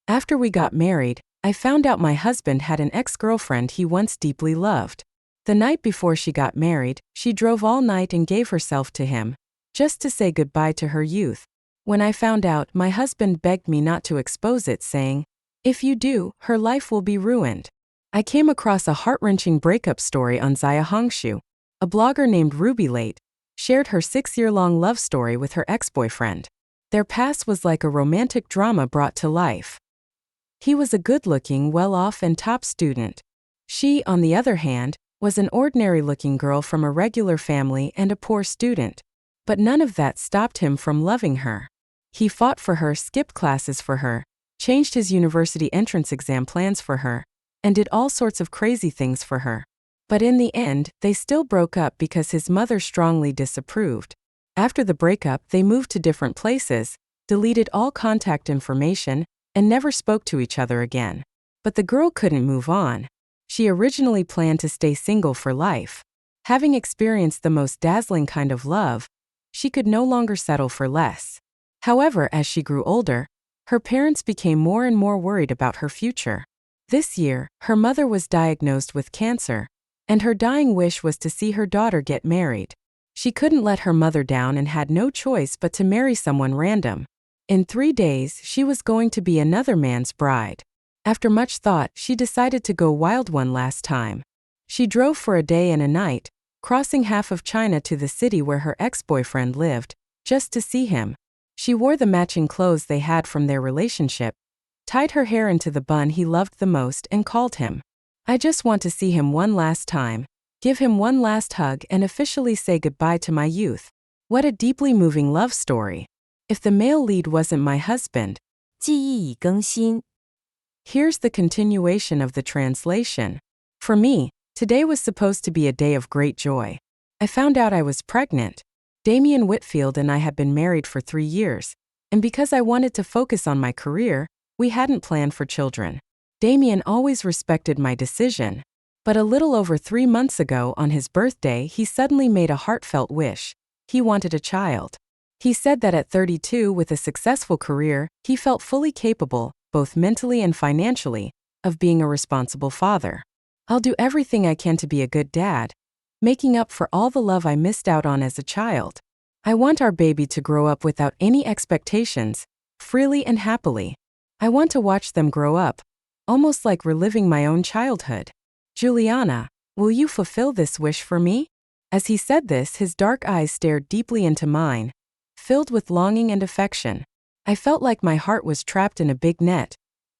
After we got married, I found out my husband had an ex-girlfriend he once deeply loved. The night before she got married, she drove all night and gave herself to him, just to say goodbye to her youth. When I found out, my husband begged me not to expose it, saying, "If you do, her life will be ruined." I came across a heart-wrenching breakup story on Zaya Hongshu. A blogger named RubyLate shared her 6-year-long love story with her ex-boyfriend. Their past was like a romantic drama brought to life. He was a good-looking, well-off and top student. She, on the other hand, was an ordinary-looking girl from a regular family and a poor student. But none of that stopped him from loving her. He fought for her, skipped classes for her, changed his university entrance exam plans for her, and did all sorts of crazy things for her. But in the end, they still broke up because his mother strongly disapproved. After the breakup, they moved to different places, deleted all contact information, and never spoke to each other again. But the girl couldn't move on. She originally planned to stay single for life. Having experienced the most dazzling kind of love, she could no longer settle for less. However, as she grew older, her parents became more and more worried about her future. This year, her mother was diagnosed with cancer, and her dying wish was to see her daughter get married. She couldn't let her mother down and had no choice but to marry someone random. In 3 days, she was going to be another man's bride. After much thought, she decided to go wild one last time. She drove for a day and a night, crossing half of China to the city where her ex-boyfriend lived, just to see him. She wore the matching clothes they had from their relationship, tied her hair into the bun he loved the most and called him. "I just want to see him one last time, give him one last hug and officially say goodbye to my youth." What a deeply moving love story. If the male lead wasn't my husband, 记忆已更新. Here's the continuation of the translation. For me, today was supposed to be a day of great joy. I found out I was pregnant. Damien Whitfield and I had been married for 3 years, and because I wanted to focus on my career, we hadn't planned for children. Damien always respected my decision. But a little over 3 months ago, on his birthday, he suddenly made a heartfelt wish. He wanted a child. He said that at 32, with a successful career, he felt fully capable, both mentally and financially, of being a responsible father. "I'll do everything I can to be a good dad, making up for all the love I missed out on as a child. I want our baby to grow up without any expectations, freely and happily. I want to watch them grow up, almost like reliving my own childhood. Juliana, will you fulfill this wish for me?" As he said this, his dark eyes stared deeply into mine, filled with longing and affection. I felt like my heart was trapped in a big net,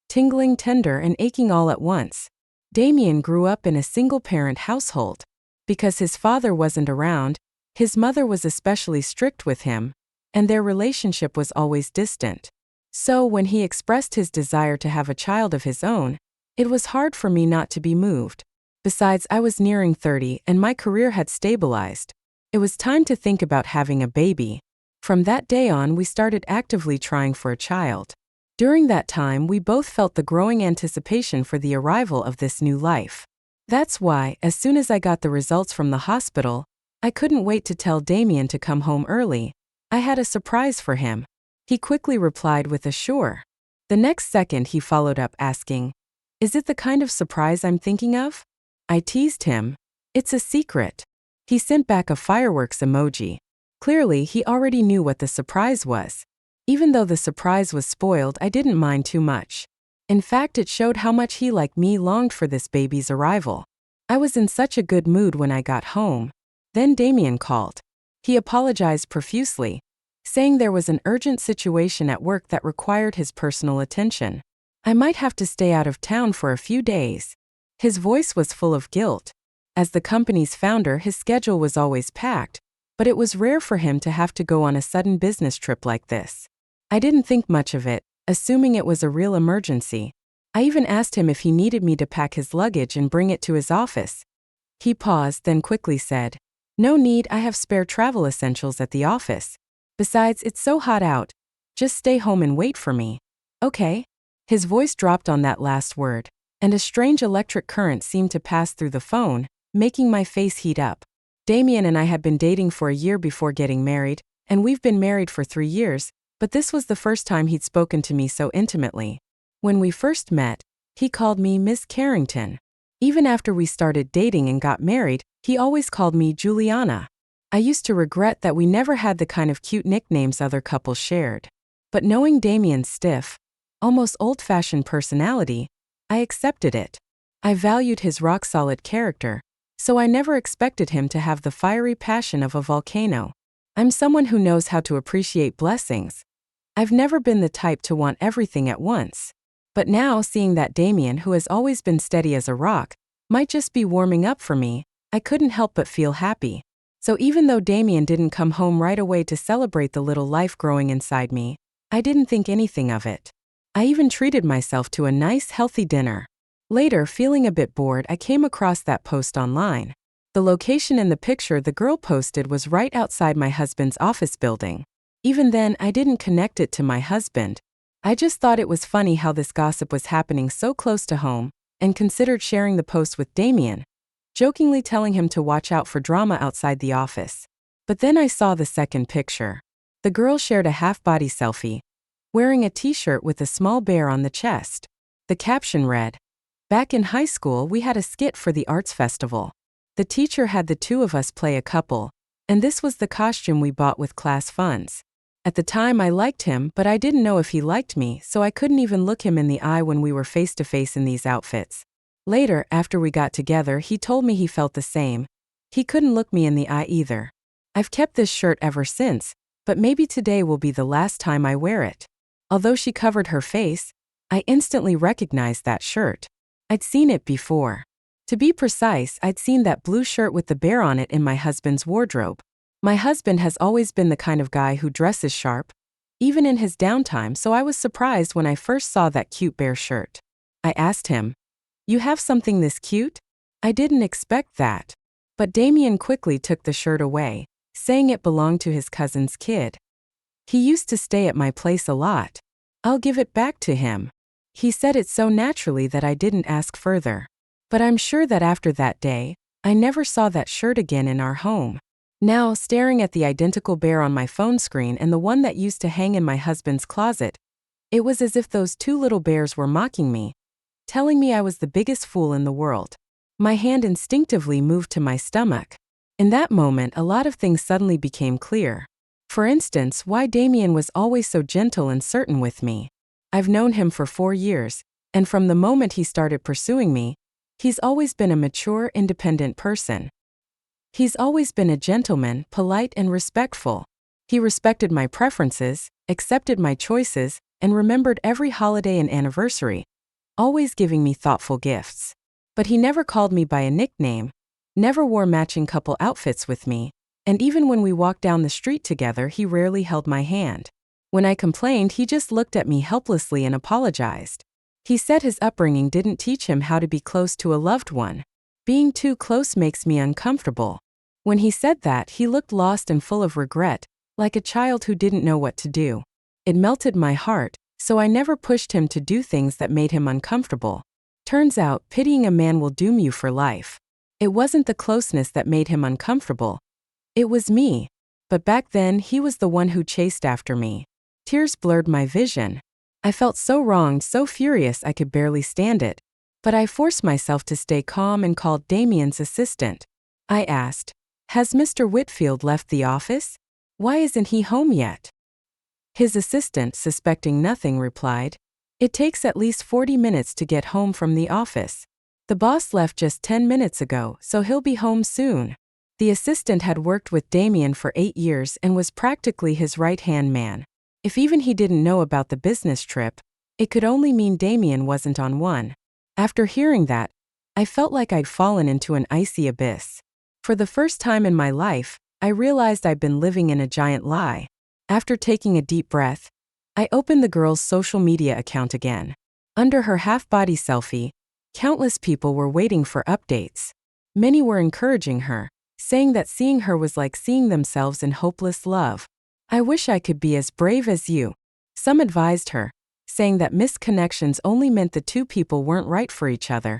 tingling, tender, and aching all at once. Damien grew up in a single-parent household. Because his father wasn't around, his mother was especially strict with him, and their relationship was always distant. So when he expressed his desire to have a child of his own, it was hard for me not to be moved. Besides, I was nearing 30 and my career had stabilized. It was time to think about having a baby. From that day on, we started actively trying for a child. During that time, we both felt the growing anticipation for the arrival of this new life. That's why, as soon as I got the results from the hospital, I couldn't wait to tell Damien to come home early. I had a surprise for him. He quickly replied with a sure. The next second he followed up asking, "Is it the kind of surprise I'm thinking of?" I teased him. "It's a secret." He sent back a fireworks emoji. Clearly, he already knew what the surprise was. Even though the surprise was spoiled, I didn't mind too much. In fact, it showed how much he, like me, longed for this baby's arrival. I was in such a good mood when I got home. Then Damien called. He apologized profusely, saying there was an urgent situation at work that required his personal attention. I might have to stay out of town for a few days. His voice was full of guilt. As the company's founder, his schedule was always packed, but it was rare for him to have to go on a sudden business trip like this. I didn't think much of it, assuming it was a real emergency. I even asked him if he needed me to pack his luggage and bring it to his office. He paused, then quickly said, "No need, I have spare travel essentials at the office. Besides, it's so hot out. Just stay home and wait for me." "Okay." His voice dropped on that last word, and a strange electric current seemed to pass through the phone, making my face heat up. Damien and I had been dating for a year before getting married, and we've been married for 3 years, but this was the first time he'd spoken to me so intimately. When we first met, he called me Miss Carrington. Even after we started dating and got married, he always called me Juliana. I used to regret that we never had the kind of cute nicknames other couples shared. But knowing Damien's stiff, almost old-fashioned personality, I accepted it. I valued his rock-solid character, so I never expected him to have the fiery passion of a volcano. I'm someone who knows how to appreciate blessings. I've never been the type to want everything at once. But now, seeing that Damien, who has always been steady as a rock, might just be warming up for me, I couldn't help but feel happy. So even though Damien didn't come home right away to celebrate the little life growing inside me, I didn't think anything of it. I even treated myself to a nice, healthy dinner. Later, feeling a bit bored, I came across that post online. The location in the picture the girl posted was right outside my husband's office building. Even then, I didn't connect it to my husband. I just thought it was funny how this gossip was happening so close to home, and considered sharing the post with Damien, jokingly telling him to watch out for drama outside the office. But then I saw the second picture. The girl shared a half-body selfie, wearing a t-shirt with a small bear on the chest. The caption read, "Back in high school, we had a skit for the arts festival. The teacher had the two of us play a couple, and this was the costume we bought with class funds. At the time I liked him, but I didn't know if he liked me, so I couldn't even look him in the eye when we were face to face in these outfits. Later, after we got together, he told me he felt the same. He couldn't look me in the eye either. I've kept this shirt ever since, but maybe today will be the last time I wear it." Although she covered her face, I instantly recognized that shirt. I'd seen it before. To be precise, I'd seen that blue shirt with the bear on it in my husband's wardrobe. My husband has always been the kind of guy who dresses sharp, even in his downtime, so I was surprised when I first saw that cute bear shirt. I asked him, "You have something this cute? I didn't expect that." But Damien quickly took the shirt away, saying it belonged to his cousin's kid. "He used to stay at my place a lot. I'll give it back to him." He said it so naturally that I didn't ask further. But I'm sure that after that day, I never saw that shirt again in our home. Now, staring at the identical bear on my phone screen and the one that used to hang in my husband's closet, it was as if those two little bears were mocking me, telling me I was the biggest fool in the world. My hand instinctively moved to my stomach. In that moment, a lot of things suddenly became clear. For instance, why Damien was always so gentle and certain with me. I've known him for 4 years, and from the moment he started pursuing me, he's always been a mature, independent person. He's always been a gentleman, polite and respectful. He respected my preferences, accepted my choices, and remembered every holiday and anniversary, always giving me thoughtful gifts. But he never called me by a nickname, never wore matching couple outfits with me, and even when we walked down the street together, he rarely held my hand. When I complained, he just looked at me helplessly and apologized. He said his upbringing didn't teach him how to be close to a loved one. Being too close makes me uncomfortable. When he said that, he looked lost and full of regret, like a child who didn't know what to do. It melted my heart, so I never pushed him to do things that made him uncomfortable. Turns out, pitying a man will doom you for life. It wasn't the closeness that made him uncomfortable. It was me. But back then, he was the one who chased after me. Tears blurred my vision. I felt so wronged, so furious I could barely stand it. But I forced myself to stay calm and called Damien's assistant. I asked, "Has Mr. Whitfield left the office? Why isn't he home yet?" His assistant, suspecting nothing, replied, "It takes at least 40 minutes to get home from the office. The boss left just 10 minutes ago, so he'll be home soon." The assistant had worked with Damien for 8 years and was practically his right-hand man. If even he didn't know about the business trip, it could only mean Damien wasn't on one. After hearing that, I felt like I'd fallen into an icy abyss. For the first time in my life, I realized I'd been living in a giant lie. After taking a deep breath, I opened the girl's social media account again. Under her half-body selfie, countless people were waiting for updates. Many were encouraging her, saying that seeing her was like seeing themselves in hopeless love. "I wish I could be as brave as you," some advised her, saying that missed connections only meant the two people weren't right for each other,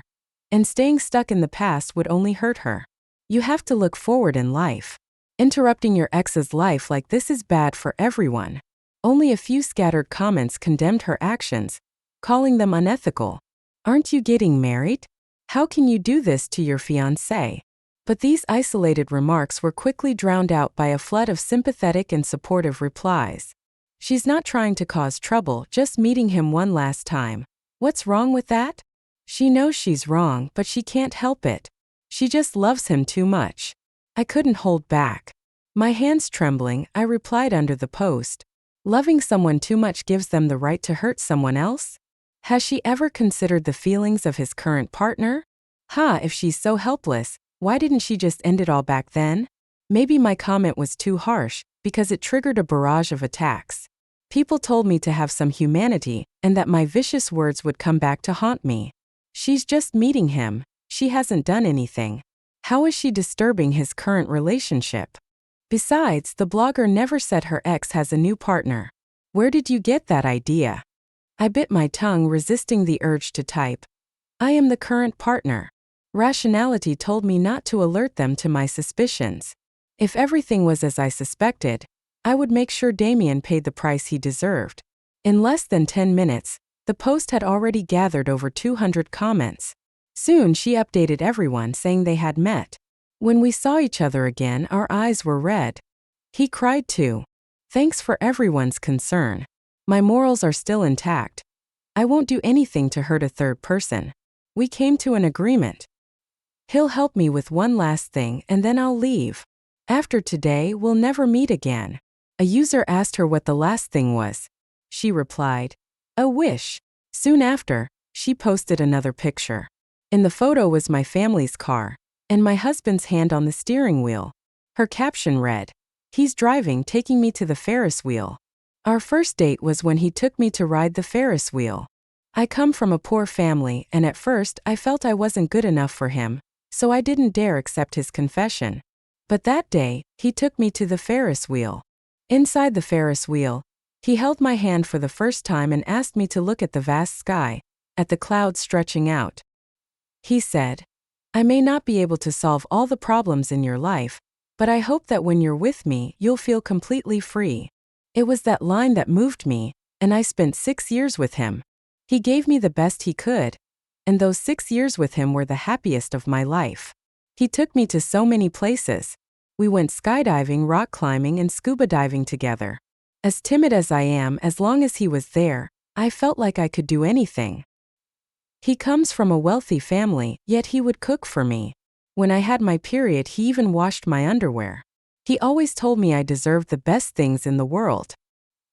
and staying stuck in the past would only hurt her. "You have to look forward in life. Interrupting your ex's life like this is bad for everyone." Only a few scattered comments condemned her actions, calling them unethical. Aren't you getting married? How can you do this to your fiancé? But these isolated remarks were quickly drowned out by a flood of sympathetic and supportive replies. She's not trying to cause trouble, just meeting him one last time. What's wrong with that? She knows she's wrong, but she can't help it. She just loves him too much. I couldn't hold back. My hands trembling, I replied under the post. Loving someone too much gives them the right to hurt someone else? Has she ever considered the feelings of his current partner? If she's so helpless, why didn't she just end it all back then? Maybe my comment was too harsh, because it triggered a barrage of attacks. People told me to have some humanity, and that my vicious words would come back to haunt me. She's just meeting him. She hasn't done anything. How is she disturbing his current relationship? Besides, the blogger never said her ex has a new partner. Where did you get that idea? I bit my tongue, resisting the urge to type. I am the current partner. Rationality told me not to alert them to my suspicions. If everything was as I suspected, I would make sure Damien paid the price he deserved. In less than 10 minutes, the post had already gathered over 200 comments. Soon she updated everyone saying they had met. When we saw each other again, our eyes were red. He cried too. Thanks for everyone's concern. My morals are still intact. I won't do anything to hurt a third person. We came to an agreement. He'll help me with one last thing and then I'll leave. After today, we'll never meet again. A user asked her what the last thing was. She replied, a wish. Soon after, she posted another picture. In the photo was my family's car, and my husband's hand on the steering wheel. Her caption read, he's driving, taking me to the Ferris wheel. Our first date was when he took me to ride the Ferris wheel. I come from a poor family, and at first I felt I wasn't good enough for him, so I didn't dare accept his confession. But that day, he took me to the Ferris wheel. Inside the Ferris wheel, he held my hand for the first time and asked me to look at the vast sky, at the clouds stretching out. He said, I may not be able to solve all the problems in your life, but I hope that when you're with me, you'll feel completely free. It was that line that moved me, and I spent 6 years with him. He gave me the best he could, and those 6 years with him were the happiest of my life. He took me to so many places. We went skydiving, rock climbing, and scuba diving together. As timid as I am, as long as he was there, I felt like I could do anything. He comes from a wealthy family, yet he would cook for me. When I had my period, he even washed my underwear. He always told me I deserved the best things in the world.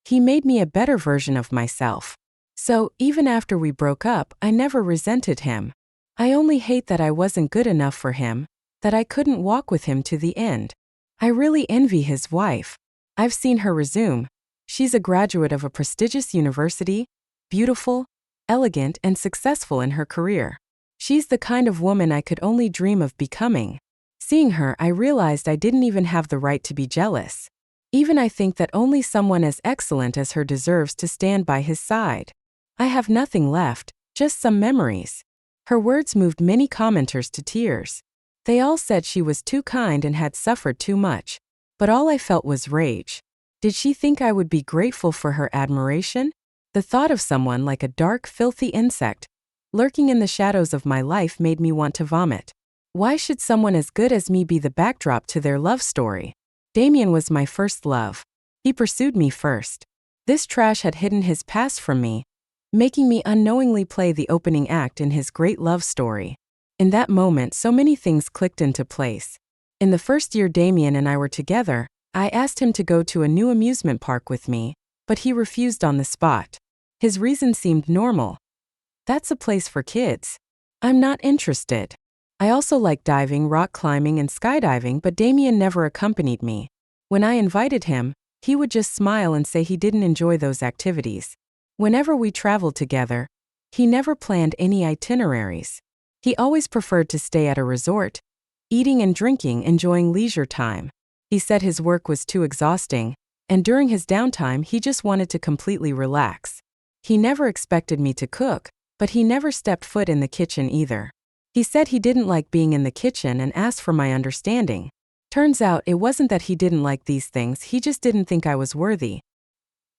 He made me a better version of myself. So, even after we broke up, I never resented him. I only hate that I wasn't good enough for him, that I couldn't walk with him to the end. I really envy his wife. I've seen her resume. She's a graduate of a prestigious university, beautiful, elegant, and successful in her career. She's the kind of woman I could only dream of becoming. Seeing her, I realized I didn't even have the right to be jealous. Even I think that only someone as excellent as her deserves to stand by his side. I have nothing left, just some memories. Her words moved many commenters to tears. They all said she was too kind and had suffered too much. But all I felt was rage. Did she think I would be grateful for her admiration? The thought of someone like a dark, filthy insect, lurking in the shadows of my life made me want to vomit. Why should someone as good as me be the backdrop to their love story? Damien was my first love. He pursued me first. This trash had hidden his past from me, making me unknowingly play the opening act in his great love story. In that moment, so many things clicked into place. In the first year Damien and I were together, I asked him to go to a new amusement park with me, but he refused on the spot. His reason seemed normal. That's a place for kids. I'm not interested. I also like diving, rock climbing, and skydiving, but Damien never accompanied me. When I invited him, he would just smile and say he didn't enjoy those activities. Whenever we traveled together, he never planned any itineraries. He always preferred to stay at a resort, eating and drinking, enjoying leisure time. He said his work was too exhausting, and during his downtime he just wanted to completely relax. He never expected me to cook, but he never stepped foot in the kitchen either. He said he didn't like being in the kitchen and asked for my understanding. Turns out it wasn't that he didn't like these things, he just didn't think I was worthy.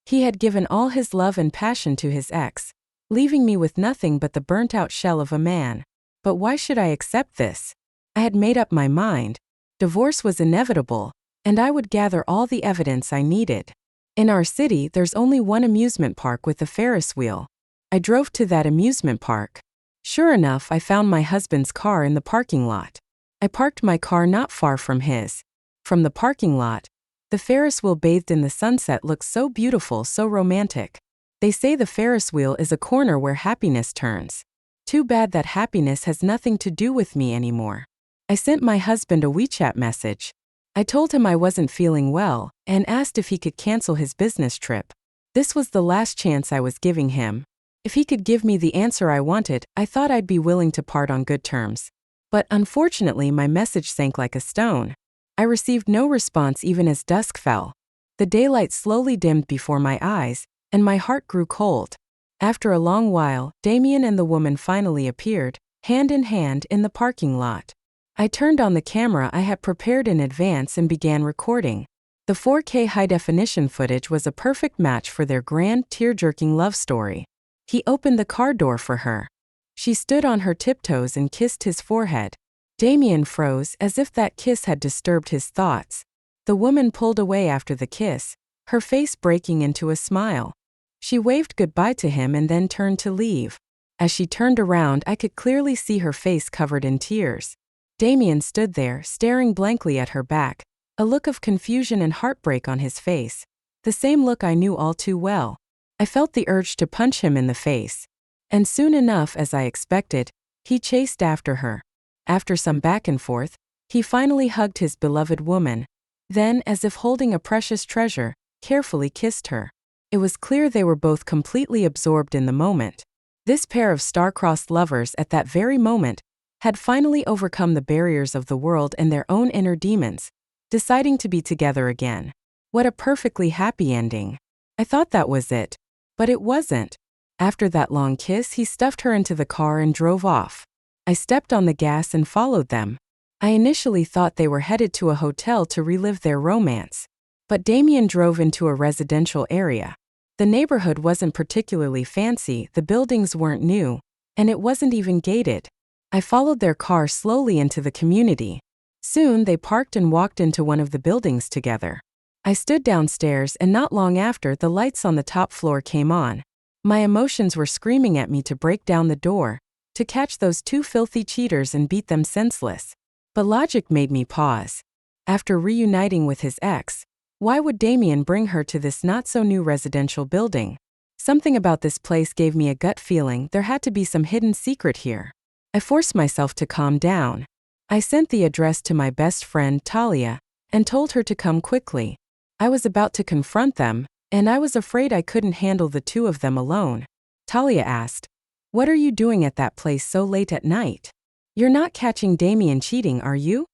He had given all his love and passion to his ex, leaving me with nothing but the burnt-out shell of a man. But why should I accept this? I had made up my mind. Divorce was inevitable, and I would gather all the evidence I needed. In our city, there's only one amusement park with a Ferris wheel. I drove to that amusement park. Sure enough, I found my husband's car in the parking lot. I parked my car not far from his. From the parking lot, the Ferris wheel bathed in the sunset looks so beautiful, so romantic. They say the Ferris wheel is a corner where happiness turns. Too bad that happiness has nothing to do with me anymore. I sent my husband a WeChat message. I told him I wasn't feeling well and asked if he could cancel his business trip. This was the last chance I was giving him. If he could give me the answer I wanted, I thought I'd be willing to part on good terms. But unfortunately, my message sank like a stone. I received no response even as dusk fell. The daylight slowly dimmed before my eyes, and my heart grew cold. After a long while, Damien and the woman finally appeared, hand in hand, in the parking lot. I turned on the camera I had prepared in advance and began recording. The 4K high-definition footage was a perfect match for their grand, tear-jerking love story. He opened the car door for her. She stood on her tiptoes and kissed his forehead. Damien froze as if that kiss had disturbed his thoughts. The woman pulled away after the kiss, her face breaking into a smile. She waved goodbye to him and then turned to leave. As she turned around, I could clearly see her face covered in tears. Damien stood there, staring blankly at her back, a look of confusion and heartbreak on his face. The same look I knew all too well. I felt the urge to punch him in the face. And soon enough, as I expected, he chased after her. After some back and forth, he finally hugged his beloved woman. Then, as if holding a precious treasure, carefully kissed her. It was clear they were both completely absorbed in the moment. This pair of star-crossed lovers at that very moment had finally overcome the barriers of the world and their own inner demons, deciding to be together again. What a perfectly happy ending. I thought that was it. But it wasn't. After that long kiss, he stuffed her into the car and drove off. I stepped on the gas and followed them. I initially thought they were headed to a hotel to relive their romance. But Damien drove into a residential area. The neighborhood wasn't particularly fancy, the buildings weren't new, and it wasn't even gated. I followed their car slowly into the community. Soon they parked and walked into one of the buildings together. I stood downstairs, and not long after, the lights on the top floor came on. My emotions were screaming at me to break down the door, to catch those two filthy cheaters and beat them senseless. But logic made me pause. After reuniting with his ex, why would Damien bring her to this not-so-new residential building? Something about this place gave me a gut feeling there had to be some hidden secret here. I forced myself to calm down. I sent the address to my best friend, Talia, and told her to come quickly. I was about to confront them, and I was afraid I couldn't handle the two of them alone. Talia asked, "What are you doing at that place so late at night? You're not catching Damien cheating, are you?"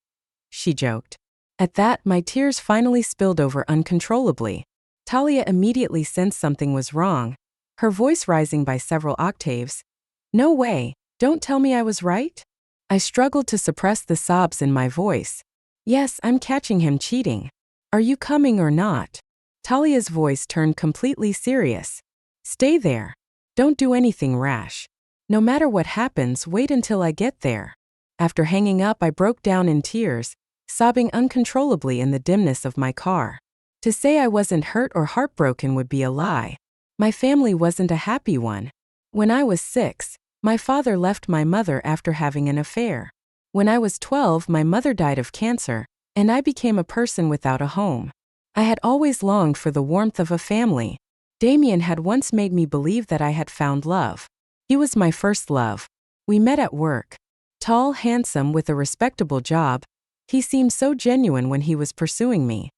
She joked. At that, my tears finally spilled over uncontrollably. Talia immediately sensed something was wrong, her voice rising by several octaves. "No way, don't tell me I was right?" I struggled to suppress the sobs in my voice. "Yes, I'm catching him cheating. Are you coming or not?" Talia's voice turned completely serious. "Stay there. Don't do anything rash. No matter what happens, wait until I get there." After hanging up, I broke down in tears, sobbing uncontrollably in the dimness of my car. To say I wasn't hurt or heartbroken would be a lie. My family wasn't a happy one. When I was 6, my father left my mother after having an affair. When I was 12, my mother died of cancer, and I became a person without a home. I had always longed for the warmth of a family. Damien had once made me believe that I had found love. He was my first love. We met at work. Tall, handsome, with a respectable job, he seemed so genuine when he was pursuing me.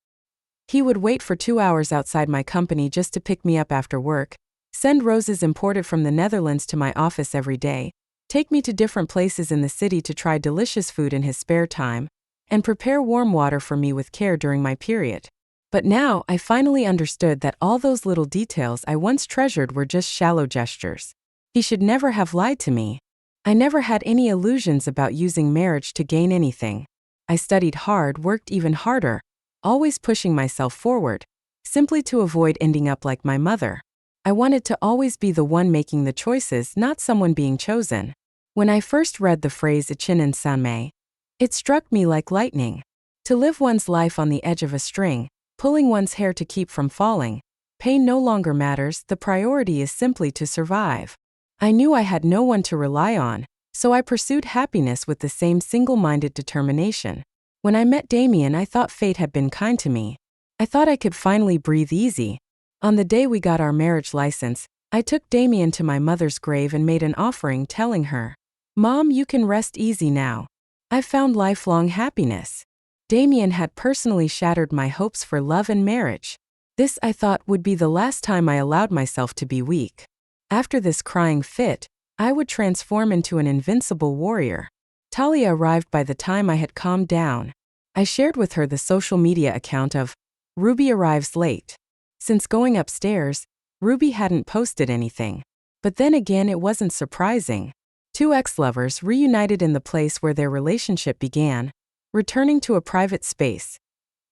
He would wait for 2 hours outside my company just to pick me up after work, send roses imported from the Netherlands to my office every day, take me to different places in the city to try delicious food in his spare time, and prepare warm water for me with care during my period. But now, I finally understood that all those little details I once treasured were just shallow gestures. He should never have lied to me. I never had any illusions about using marriage to gain anything. I studied hard, worked even harder, always pushing myself forward, simply to avoid ending up like my mother. I wanted to always be the one making the choices, not someone being chosen. When I first read the phrase ichinen sanmei, it struck me like lightning. To live one's life on the edge of a string, pulling one's hair to keep from falling, pain no longer matters, the priority is simply to survive. I knew I had no one to rely on, so I pursued happiness with the same single-minded determination. When I met Damien, I thought fate had been kind to me. I thought I could finally breathe easy. On the day we got our marriage license, I took Damien to my mother's grave and made an offering, telling her, "Mom, you can rest easy now. I've found lifelong happiness." Damien had personally shattered my hopes for love and marriage. This, I thought, would be the last time I allowed myself to be weak. After this crying fit, I would transform into an invincible warrior. Talia arrived by the time I had calmed down. I shared with her the social media account of Ruby arrives late. Since going upstairs, Ruby hadn't posted anything. But then again, it wasn't surprising. Two ex-lovers reunited in the place where their relationship began, returning to a private space.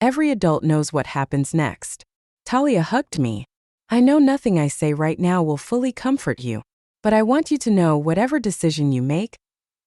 Every adult knows what happens next. Talia hugged me. "I know nothing I say right now will fully comfort you, but I want you to know whatever decision you make,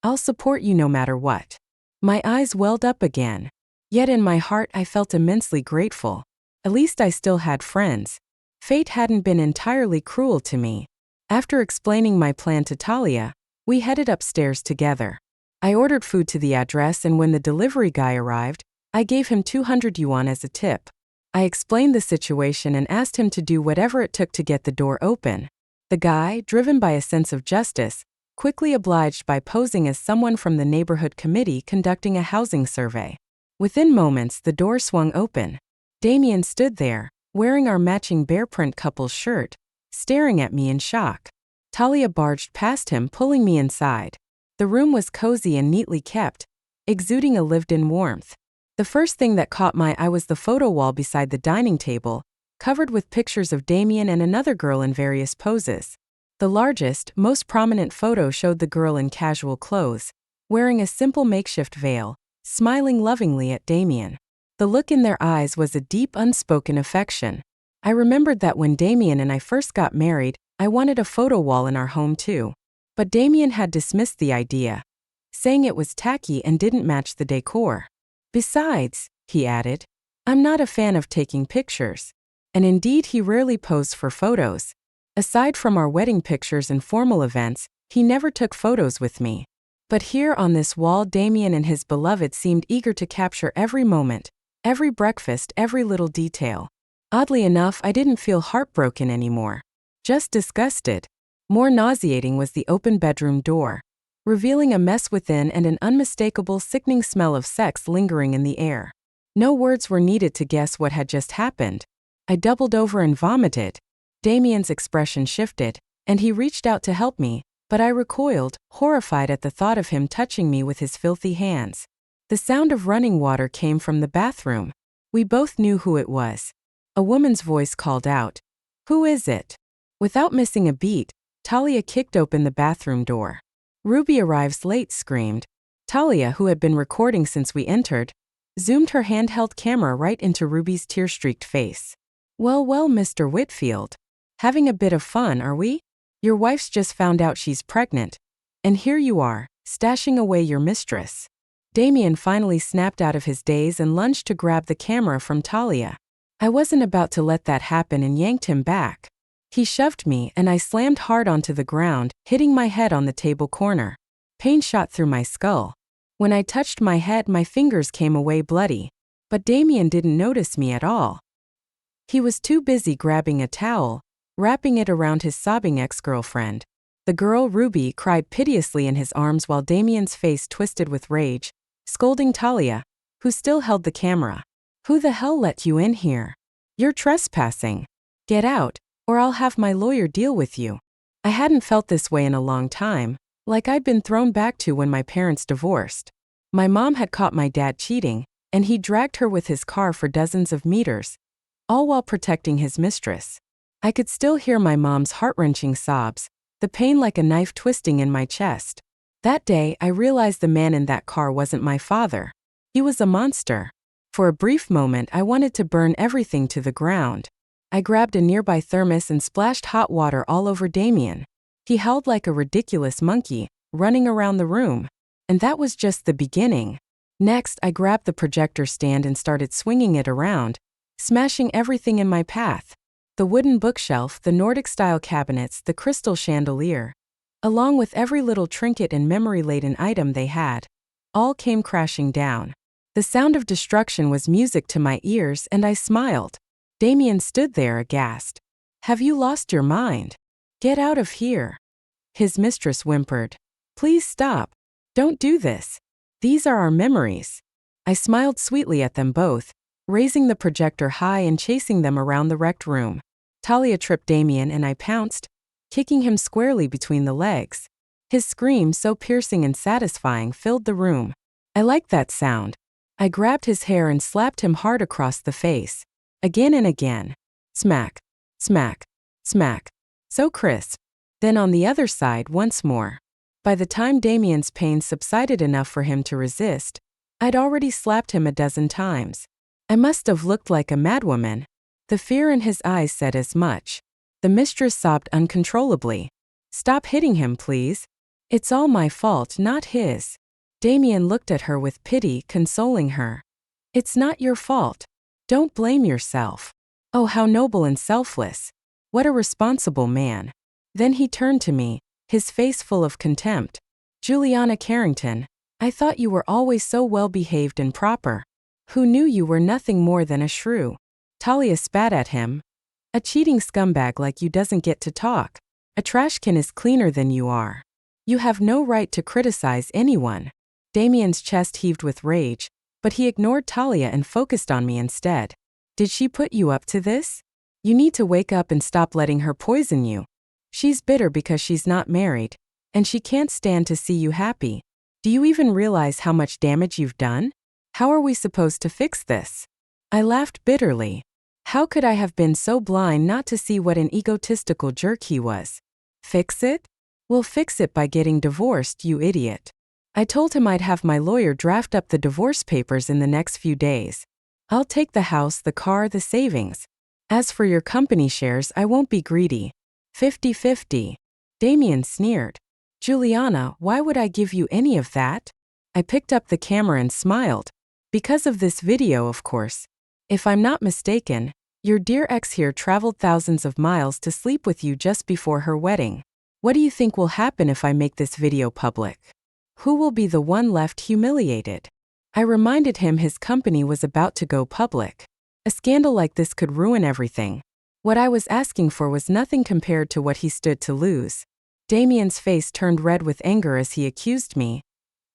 I'll support you no matter what." My eyes welled up again. Yet in my heart I felt immensely grateful. At least I still had friends. Fate hadn't been entirely cruel to me. After explaining my plan to Talia, we headed upstairs together. I ordered food to the address, and when the delivery guy arrived, I gave him 200 yuan as a tip. I explained the situation and asked him to do whatever it took to get the door open. The guy, driven by a sense of justice, quickly obliged by posing as someone from the neighborhood committee conducting a housing survey. Within moments, the door swung open. Damien stood there, wearing our matching bear print couple's shirt, staring at me in shock. Talia barged past him, pulling me inside. The room was cozy and neatly kept, exuding a lived-in warmth. The first thing that caught my eye was the photo wall beside the dining table, covered with pictures of Damien and another girl in various poses. The largest, most prominent photo showed the girl in casual clothes, wearing a simple makeshift veil, smiling lovingly at Damien. The look in their eyes was a deep, unspoken affection. I remembered that when Damien and I first got married, I wanted a photo wall in our home too. But Damien had dismissed the idea, saying it was tacky and didn't match the decor. "Besides," he added, "I'm not a fan of taking pictures." And indeed, he rarely posed for photos. Aside from our wedding pictures and formal events, he never took photos with me. But here on this wall, Damien and his beloved seemed eager to capture every moment, every breakfast, every little detail. Oddly enough, I didn't feel heartbroken anymore. Just disgusted. More nauseating was the open bedroom door, revealing a mess within and an unmistakable, sickening smell of sex lingering in the air. No words were needed to guess what had just happened. I doubled over and vomited. Damien's expression shifted, and he reached out to help me, but I recoiled, horrified at the thought of him touching me with his filthy hands. The sound of running water came from the bathroom. We both knew who it was. A woman's voice called out, "Who is it?" Without missing a beat, Talia kicked open the bathroom door. "Ruby arrives late," screamed. Talia, who had been recording since we entered, zoomed her handheld camera right into Ruby's tear-streaked face. Well, Mr. Whitfield. Having a bit of fun, are we? Your wife's just found out she's pregnant. And here you are, stashing away your mistress." Damien finally snapped out of his daze and lunged to grab the camera from Talia. I wasn't about to let that happen and yanked him back. He shoved me and I slammed hard onto the ground, hitting my head on the table corner. Pain shot through my skull. When I touched my head, my fingers came away bloody. But Damien didn't notice me at all. He was too busy grabbing a towel, wrapping it around his sobbing ex-girlfriend. The girl, Ruby, cried piteously in his arms while Damien's face twisted with rage, scolding Talia, who still held the camera. "Who the hell let you in here? You're trespassing. Get out, or I'll have my lawyer deal with you." I hadn't felt this way in a long time, like I'd been thrown back to when my parents divorced. My mom had caught my dad cheating, and he dragged her with his car for dozens of meters, all while protecting his mistress. I could still hear my mom's heart-wrenching sobs, the pain like a knife twisting in my chest. That day, I realized the man in that car wasn't my father. He was a monster. For a brief moment, I wanted to burn everything to the ground. I grabbed a nearby thermos and splashed hot water all over Damien. He howled like a ridiculous monkey, running around the room. And that was just the beginning. Next, I grabbed the projector stand and started swinging it around, smashing everything in my path. The wooden bookshelf, the Nordic-style cabinets, the crystal chandelier, along with every little trinket and memory-laden item they had, all came crashing down. The sound of destruction was music to my ears, and I smiled. Damien stood there aghast. "Have you lost your mind? Get out of here." His mistress whimpered. "Please stop. Don't do this. These are our memories." I smiled sweetly at them both, raising the projector high and chasing them around the wrecked room. Talia tripped Damien and I pounced, kicking him squarely between the legs. His scream, so piercing and satisfying, filled the room. I liked that sound. I grabbed his hair and slapped him hard across the face. Again and again. Smack, smack, smack. So crisp. Then on the other side once more. By the time Damien's pain subsided enough for him to resist, I'd already slapped him a dozen times. I must have looked like a madwoman. The fear in his eyes said as much. The mistress sobbed uncontrollably. "Stop hitting him, please. It's all my fault, not his." Damien looked at her with pity, consoling her. "It's not your fault. Don't blame yourself." Oh, how noble and selfless. What a responsible man. Then he turned to me, his face full of contempt. "Juliana Carrington, I thought you were always so well behaved and proper. Who knew you were nothing more than a shrew?" Talia spat at him. "A cheating scumbag like you doesn't get to talk. A trash can is cleaner than you are. You have no right to criticize anyone." Damien's chest heaved with rage, but he ignored Talia and focused on me instead. "Did she put you up to this? You need to wake up and stop letting her poison you. She's bitter because she's not married, and she can't stand to see you happy. Do you even realize how much damage you've done? How are we supposed to fix this?" I laughed bitterly. How could I have been so blind not to see what an egotistical jerk he was? Fix it? We'll fix it by getting divorced, you idiot. I told him I'd have my lawyer draft up the divorce papers in the next few days. I'll take the house, the car, the savings. As for your company shares, I won't be greedy. 50-50. Damien sneered. "Juliana, why would I give you any of that?" I picked up the camera and smiled. "Because of this video, of course. If I'm not mistaken, your dear ex here traveled thousands of miles to sleep with you just before her wedding. What do you think will happen if I make this video public? Who will be the one left humiliated?" I reminded him his company was about to go public. A scandal like this could ruin everything. What I was asking for was nothing compared to what he stood to lose. Damien's face turned red with anger as he accused me.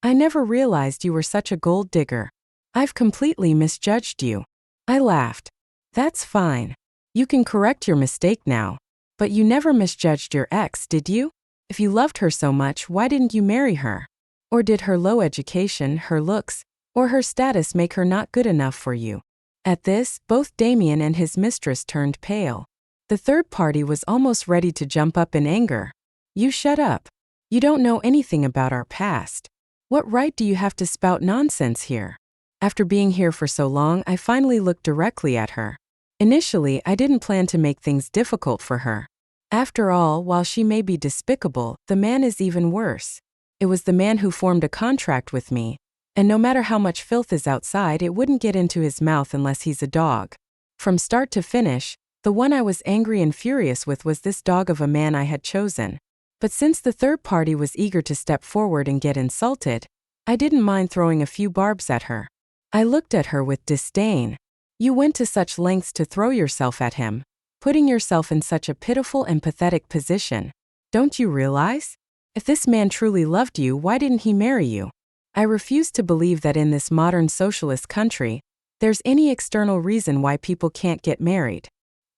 "I never realized you were such a gold digger. I've completely misjudged you." I laughed. "That's fine. You can correct your mistake now. But you never misjudged your ex, did you? If you loved her so much, why didn't you marry her? Or did her low education, her looks, or her status make her not good enough for you?" At this, both Damien and his mistress turned pale. The third party was almost ready to jump up in anger. "You shut up. You don't know anything about our past. What right do you have to spout nonsense here?" After being here for so long, I finally looked directly at her. Initially, I didn't plan to make things difficult for her. After all, while she may be despicable, the man is even worse. It was the man who formed a contract with me, and no matter how much filth is outside, it wouldn't get into his mouth unless he's a dog. From start to finish, the one I was angry and furious with was this dog of a man I had chosen. But since the third party was eager to step forward and get insulted, I didn't mind throwing a few barbs at her. I looked at her with disdain. "You went to such lengths to throw yourself at him, putting yourself in such a pitiful and pathetic position. Don't you realize? If this man truly loved you, why didn't he marry you?" I refuse to believe that in this modern socialist country, there's any external reason why people can't get married.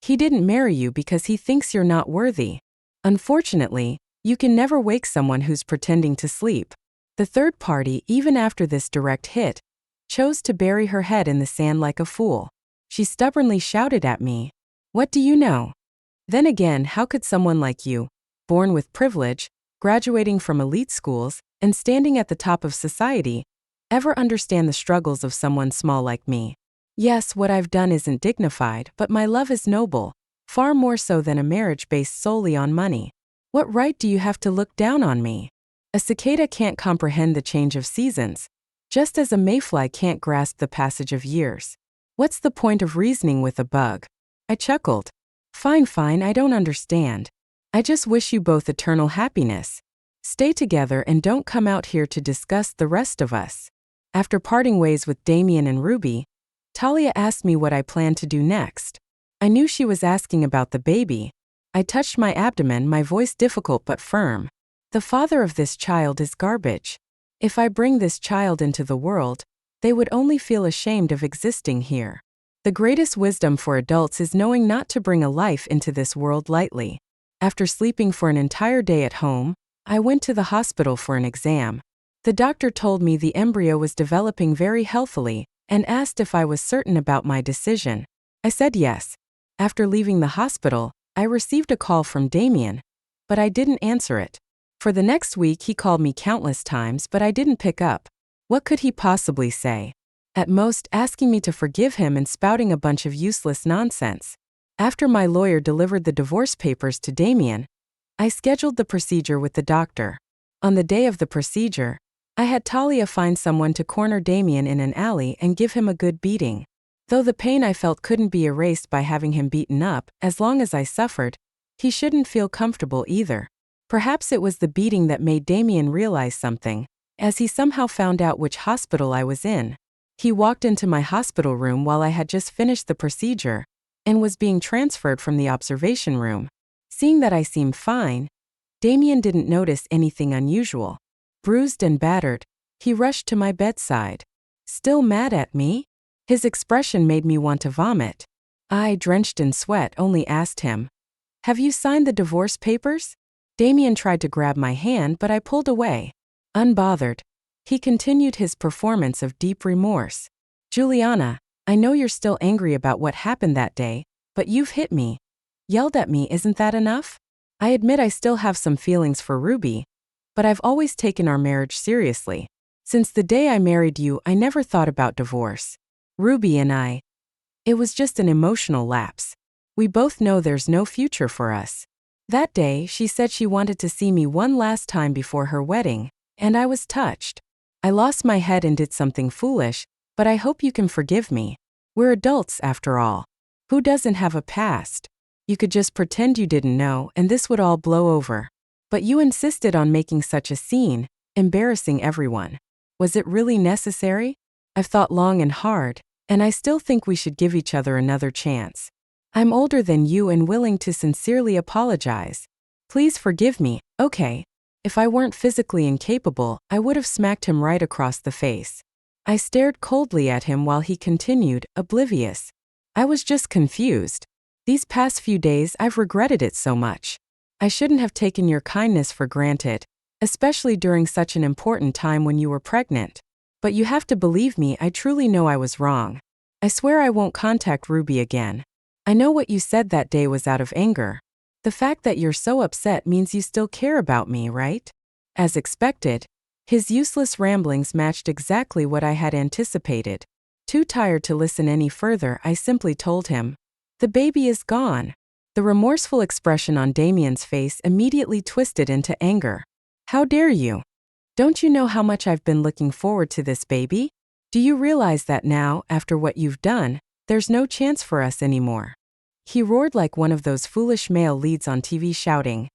He didn't marry you because he thinks you're not worthy. Unfortunately, you can never wake someone who's pretending to sleep. The third party, even after this direct hit, chose to bury her head in the sand like a fool. She stubbornly shouted at me, "What do you know?" Then again, how could someone like you, born with privilege, graduating from elite schools, and standing at the top of society, ever understand the struggles of someone small like me? Yes, what I've done isn't dignified, but my love is noble. far more so than a marriage based solely on money. What right do you have to look down on me? A cicada can't comprehend the change of seasons, just as a mayfly can't grasp the passage of years. What's the point of reasoning with a bug? I chuckled. Fine, I don't understand. I just wish you both eternal happiness. Stay together and don't come out here to discuss the rest of us. After parting ways with Damien and Ruby, Talia asked me what I planned to do next. I knew she was asking about the baby. I touched my abdomen, my voice difficult but firm. The father of this child is garbage. If I bring this child into the world, they would only feel ashamed of existing here. The greatest wisdom for adults is knowing not to bring a life into this world lightly. After sleeping for an entire day at home, I went to the hospital for an exam. The doctor told me the embryo was developing very healthily and asked if I was certain about my decision. I said yes. After leaving the hospital, I received a call from Damien, but I didn't answer it. For the next week he called me countless times, but I didn't pick up. What could he possibly say? At most, asking me to forgive him and spouting a bunch of useless nonsense. After my lawyer delivered the divorce papers to Damien, I scheduled the procedure with the doctor. On the day of the procedure, I had Talia find someone to corner Damien in an alley and give him a good beating. Though the pain I felt couldn't be erased by having him beaten up, as long as I suffered, he shouldn't feel comfortable either. Perhaps it was the beating that made Damien realize something, as he somehow found out which hospital I was in. He walked into my hospital room while I had just finished the procedure and was being transferred from the observation room. Seeing that I seemed fine, Damien didn't notice anything unusual. Bruised and battered, he rushed to my bedside. Still mad at me? His expression made me want to vomit. I, drenched in sweat, only asked him, "Have you signed the divorce papers?" Damien tried to grab my hand, but I pulled away. Unbothered, he continued his performance of deep remorse. "Juliana, I know you're still angry about what happened that day, but you've hit me. Yelled at me, isn't that enough? I admit I still have some feelings for Ruby, but I've always taken our marriage seriously. Since the day I married you, I never thought about divorce. Ruby and I, it was just an emotional lapse. We both know there's no future for us." That day, she said she wanted to see me one last time before her wedding, and I was touched. I lost my head and did something foolish, but I hope you can forgive me. We're adults after all. Who doesn't have a past? You could just pretend you didn't know and this would all blow over. But you insisted on making such a scene, embarrassing everyone. Was it really necessary? I've thought long and hard, and I still think we should give each other another chance. I'm older than you and willing to sincerely apologize. Please forgive me, okay? If I weren't physically incapable, I would have smacked him right across the face. I stared coldly at him while he continued, oblivious. I was just confused. These past few days I've regretted it so much. I shouldn't have taken your kindness for granted, especially during such an important time when you were pregnant. But you have to believe me, I truly know I was wrong. I swear I won't contact Ruby again. I know what you said that day was out of anger. The fact that you're so upset means you still care about me, right? As expected, his useless ramblings matched exactly what I had anticipated. Too tired to listen any further, I simply told him, "The baby is gone." The remorseful expression on Damien's face immediately twisted into anger. "How dare you? Don't you know how much I've been looking forward to this baby? Do you realize that now, after what you've done, there's no chance for us anymore?" He roared like one of those foolish male leads on TV shouting,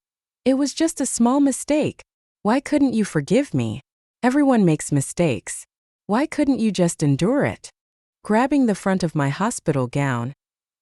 "It was just a small mistake. Why couldn't you forgive me? Everyone makes mistakes. Why couldn't you just endure it?" Grabbing the front of my hospital gown,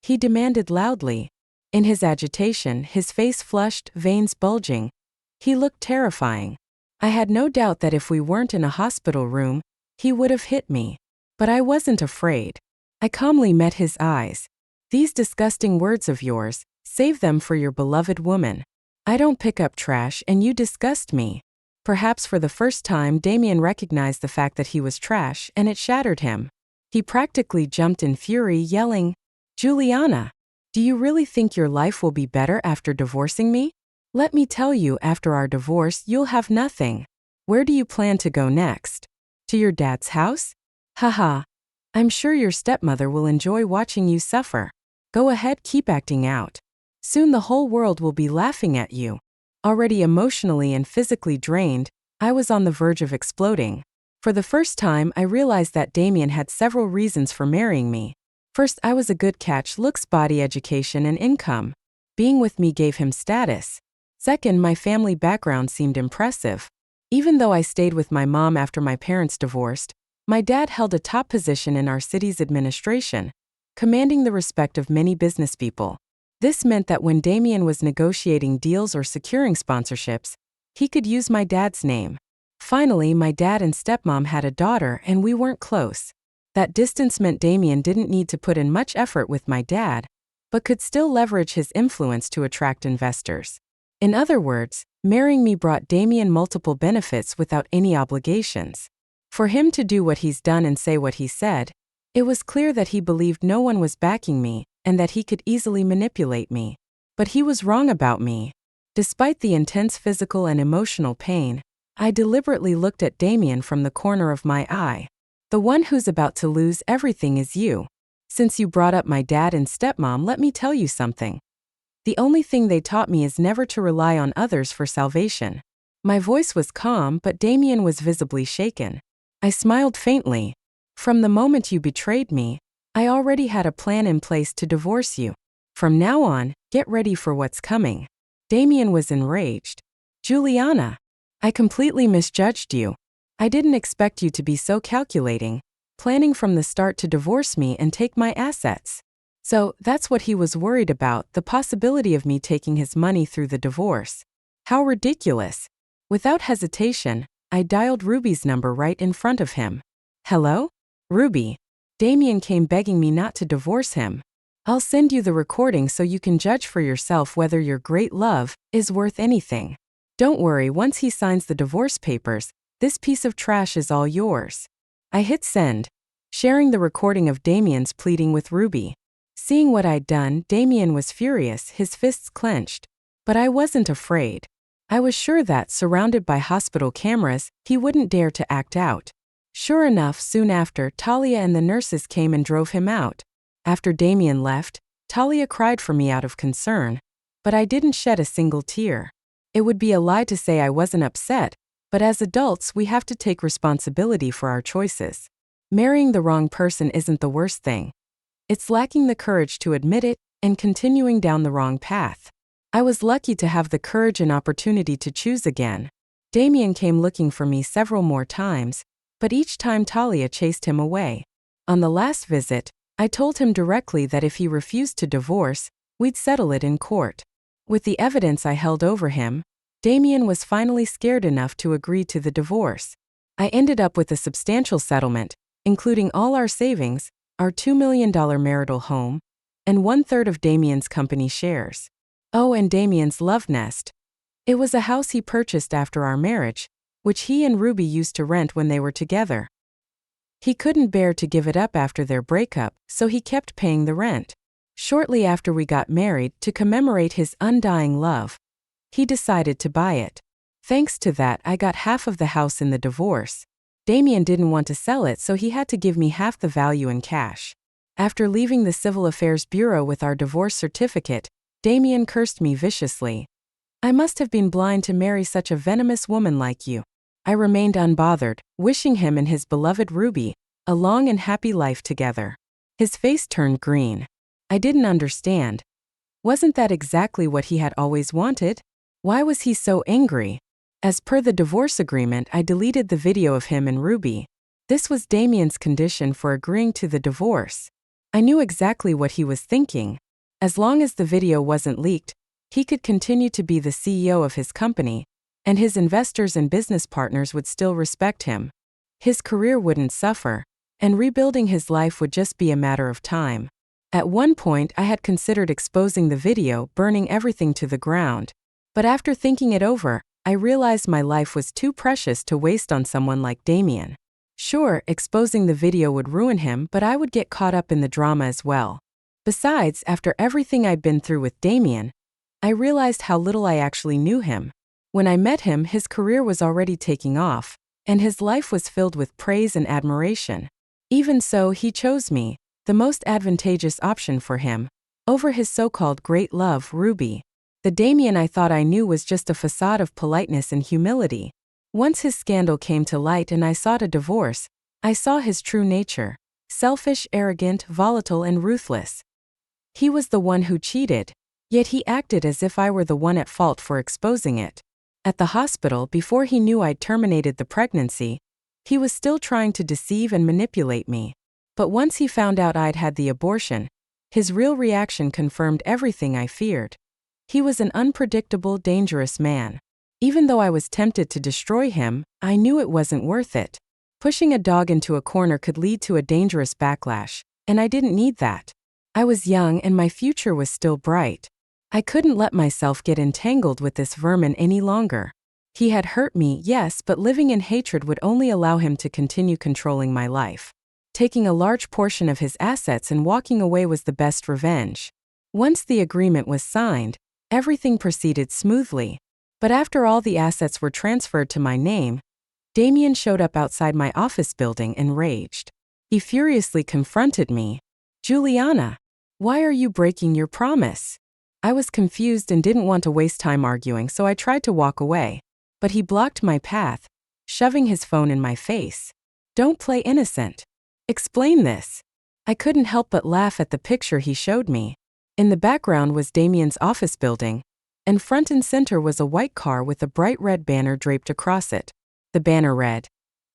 he demanded loudly. In his agitation, his face flushed, veins bulging. He looked terrifying. I had no doubt that if we weren't in a hospital room, he would have hit me. But I wasn't afraid. I calmly met his eyes. "These disgusting words of yours, save them for your beloved woman. I don't pick up trash and you disgust me." Perhaps for the first time Damien recognized the fact that he was trash and it shattered him. He practically jumped in fury, yelling, "Juliana, do you really think your life will be better after divorcing me? Let me tell you, after our divorce, you'll have nothing. Where do you plan to go next? To your dad's house? Haha. I'm sure your stepmother will enjoy watching you suffer. Go ahead, keep acting out. Soon the whole world will be laughing at you. Already emotionally and physically drained, I was on the verge of exploding. For the first time, I realized that Damien had several reasons for marrying me. First, I was a good catch, looks, body, education, and income. Being with me gave him status. Second, my family background seemed impressive. Even though I stayed with my mom after my parents divorced, my dad held a top position in our city's administration, commanding the respect of many business people. This meant that when Damien was negotiating deals or securing sponsorships, he could use my dad's name. Finally, my dad and stepmom had a daughter and we weren't close. That distance meant Damien didn't need to put in much effort with my dad, but could still leverage his influence to attract investors. In other words, marrying me brought Damien multiple benefits without any obligations. For him to do what he's done and say what he said, it was clear that he believed no one was backing me and that he could easily manipulate me. But he was wrong about me. Despite the intense physical and emotional pain, I deliberately looked at Damien from the corner of my eye. The one who's about to lose everything is you. Since you brought up my dad and stepmom, let me tell you something. The only thing they taught me is never to rely on others for salvation. My voice was calm, but Damien was visibly shaken. I smiled faintly. From the moment you betrayed me, I already had a plan in place to divorce you. From now on, get ready for what's coming. Damien was enraged. Juliana, I completely misjudged you. I didn't expect you to be so calculating, planning from the start to divorce me and take my assets. So, that's what he was worried about, the possibility of me taking his money through the divorce. How ridiculous. Without hesitation, I dialed Ruby's number right in front of him. Hello? Ruby. Damien came begging me not to divorce him. I'll send you the recording so you can judge for yourself whether your great love is worth anything. Don't worry, once he signs the divorce papers, this piece of trash is all yours. I hit send, sharing the recording of Damien's pleading with Ruby. Seeing what I'd done, Damien was furious, his fists clenched. But I wasn't afraid. I was sure that, surrounded by hospital cameras, he wouldn't dare to act out. Sure enough, soon after, Talia and the nurses came and drove him out. After Damien left, Talia cried for me out of concern, but I didn't shed a single tear. It would be a lie to say I wasn't upset, but as adults we have to take responsibility for our choices. Marrying the wrong person isn't the worst thing. It's lacking the courage to admit it and continuing down the wrong path. I was lucky to have the courage and opportunity to choose again. Damien came looking for me several more times, but each time Talia chased him away. On the last visit, I told him directly that if he refused to divorce, we'd settle it in court. With the evidence I held over him, Damien was finally scared enough to agree to the divorce. I ended up with a substantial settlement, including all our savings, our $2 million marital home, and 1/3 of Damien's company shares. Oh, and Damien's love nest. It was a house he purchased after our marriage, which he and Ruby used to rent when they were together. He couldn't bear to give it up after their breakup, so he kept paying the rent. Shortly after we got married, to commemorate his undying love, he decided to buy it. Thanks to that, I got half of the house in the divorce. Damien didn't want to sell it, so he had to give me half the value in cash. After leaving the Civil Affairs Bureau with our divorce certificate, Damien cursed me viciously. I must have been blind to marry such a venomous woman like you. I remained unbothered, wishing him and his beloved Ruby a long and happy life together. His face turned green. I didn't understand. Wasn't that exactly what he had always wanted? Why was he so angry? As per the divorce agreement, I deleted the video of him and Ruby. This was Damien's condition for agreeing to the divorce. I knew exactly what he was thinking. As long as the video wasn't leaked, he could continue to be the CEO of his company, and his investors and business partners would still respect him. His career wouldn't suffer, and rebuilding his life would just be a matter of time. At one point, I had considered exposing the video, burning everything to the ground. But after thinking it over, I realized my life was too precious to waste on someone like Damien. Sure, exposing the video would ruin him, but I would get caught up in the drama as well. Besides, after everything I'd been through with Damien, I realized how little I actually knew him. When I met him, his career was already taking off, and his life was filled with praise and admiration. Even so, he chose me, the most advantageous option for him, over his so-called great love, Ruby. The Damien I thought I knew was just a facade of politeness and humility. Once his scandal came to light and I sought a divorce, I saw his true nature: selfish, arrogant, volatile, and ruthless. He was the one who cheated, yet he acted as if I were the one at fault for exposing it. At the hospital, before he knew I'd terminated the pregnancy, he was still trying to deceive and manipulate me. But once he found out I'd had the abortion, his real reaction confirmed everything I feared. He was an unpredictable, dangerous man. Even though I was tempted to destroy him, I knew it wasn't worth it. Pushing a dog into a corner could lead to a dangerous backlash, and I didn't need that. I was young and my future was still bright. I couldn't let myself get entangled with this vermin any longer. He had hurt me, yes, but living in hatred would only allow him to continue controlling my life. Taking a large portion of his assets and walking away was the best revenge. Once the agreement was signed, everything proceeded smoothly. But after all the assets were transferred to my name, Damien showed up outside my office building and raged. He furiously confronted me. "Juliana, why are you breaking your promise?" I was confused and didn't want to waste time arguing, so I tried to walk away. But he blocked my path, shoving his phone in my face. "Don't play innocent. Explain this." I couldn't help but laugh at the picture he showed me. In the background was Damien's office building, and front and center was a white car with a bright red banner draped across it. The banner read,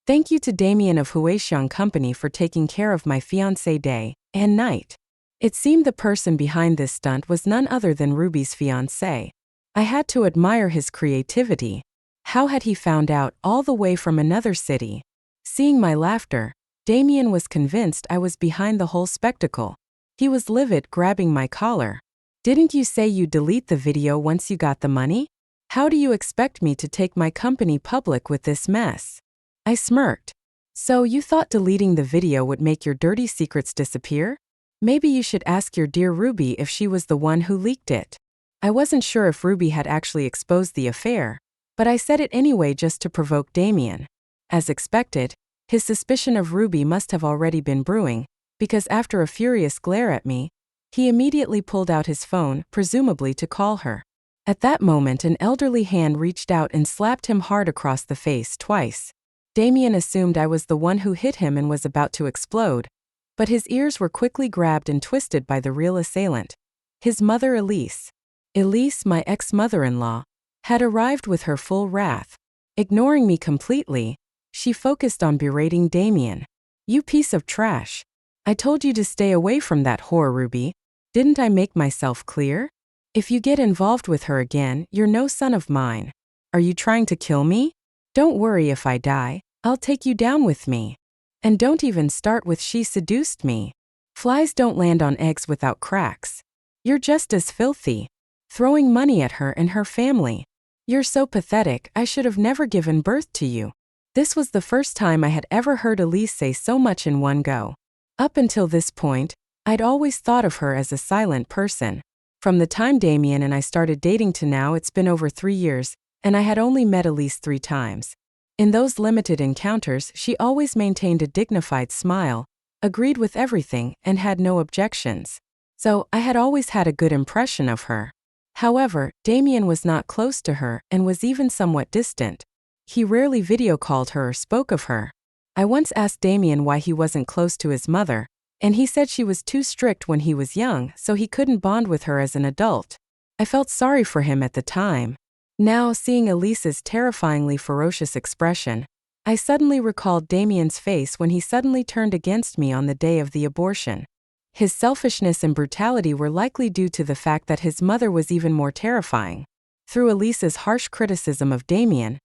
"Thank you to Damien of Huaxiang Company for taking care of my fiancé day and night." It seemed the person behind this stunt was none other than Ruby's fiancé. I had to admire his creativity. How had he found out all the way from another city? Seeing my laughter, Damien was convinced I was behind the whole spectacle. He was livid, grabbing my collar. "Didn't you say you'd delete the video once you got the money? How do you expect me to take my company public with this mess?" I smirked. "So you thought deleting the video would make your dirty secrets disappear? Maybe you should ask your dear Ruby if she was the one who leaked it." I wasn't sure if Ruby had actually exposed the affair, but I said it anyway just to provoke Damien. As expected, his suspicion of Ruby must have already been brewing, because after a furious glare at me, he immediately pulled out his phone, presumably to call her. At that moment, an elderly hand reached out and slapped him hard across the face twice. Damien assumed I was the one who hit him and was about to explode, but his ears were quickly grabbed and twisted by the real assailant. His mother, Elise. Elise, my ex-mother-in-law, had arrived with her full wrath. Ignoring me completely, she focused on berating Damien. "You piece of trash. I told you to stay away from that whore, Ruby. Didn't I make myself clear? If you get involved with her again, you're no son of mine. Are you trying to kill me? Don't worry if I die, I'll take you down with me. And don't even start with 'she seduced me.' Flies don't land on eggs without cracks. You're just as filthy. Throwing money at her and her family. You're so pathetic, I should have never given birth to you." This was the first time I had ever heard Elise say so much in one go. Up until this point, I'd always thought of her as a silent person. From the time Damien and I started dating to now, it's been over 3 years, and I had only met Elise 3 times. In those limited encounters, she always maintained a dignified smile, agreed with everything, and had no objections. So, I had always had a good impression of her. However, Damien was not close to her and was even somewhat distant. He rarely video called her or spoke of her. I once asked Damien why he wasn't close to his mother, and he said she was too strict when he was young, so he couldn't bond with her as an adult. I felt sorry for him at the time. Now, seeing Elise's terrifyingly ferocious expression, I suddenly recalled Damien's face when he suddenly turned against me on the day of the abortion. His selfishness and brutality were likely due to the fact that his mother was even more terrifying. Through Elise's harsh criticism of Damien,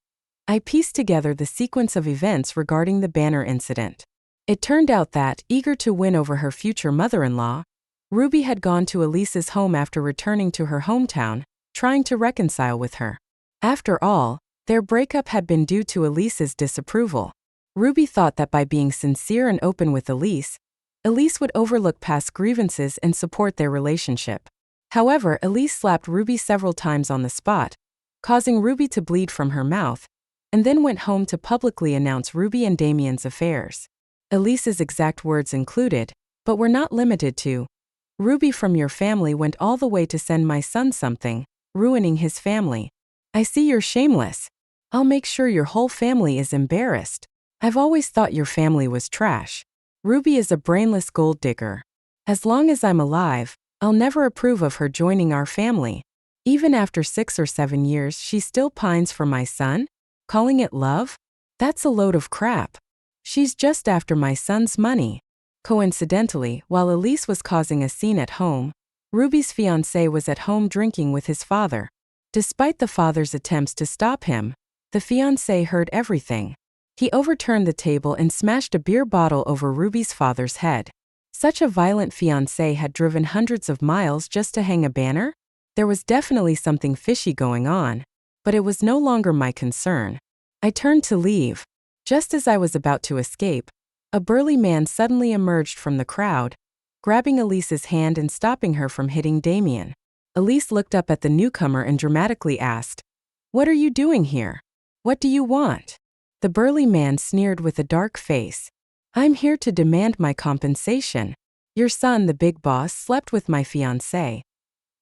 I pieced together the sequence of events regarding the banner incident. It turned out that, eager to win over her future mother-in-law, Ruby had gone to Elise's home after returning to her hometown, trying to reconcile with her. After all, their breakup had been due to Elise's disapproval. Ruby thought that by being sincere and open with Elise would overlook past grievances and support their relationship. However, Elise slapped Ruby several times on the spot, causing Ruby to bleed from her mouth, and then went home to publicly announce Ruby and Damien's affairs. Elise's exact words included, but were not limited to, Ruby from your family went all the way to send my son something, ruining his family. I see you're shameless. I'll make sure your whole family is embarrassed. I've always thought your family was trash. Ruby is a brainless gold digger. As long as I'm alive, I'll never approve of her joining our family. Even after 6 or 7 years, she still pines for my son? Calling it love? That's a load of crap. She's just after my son's money. Coincidentally, while Elise was causing a scene at home, Ruby's fiancé was at home drinking with his father. Despite the father's attempts to stop him, the fiancé heard everything. He overturned the table and smashed a beer bottle over Ruby's father's head. Such a violent fiancé had driven hundreds of miles just to hang a banner? There was definitely something fishy going on, but it was no longer my concern. I turned to leave. Just as I was about to escape, a burly man suddenly emerged from the crowd, grabbing Elise's hand and stopping her from hitting Damien. Elise looked up at the newcomer and dramatically asked, "What are you doing here? What do you want?" The burly man sneered with a dark face. "I'm here to demand my compensation. Your son, the big boss, slept with my fiancée.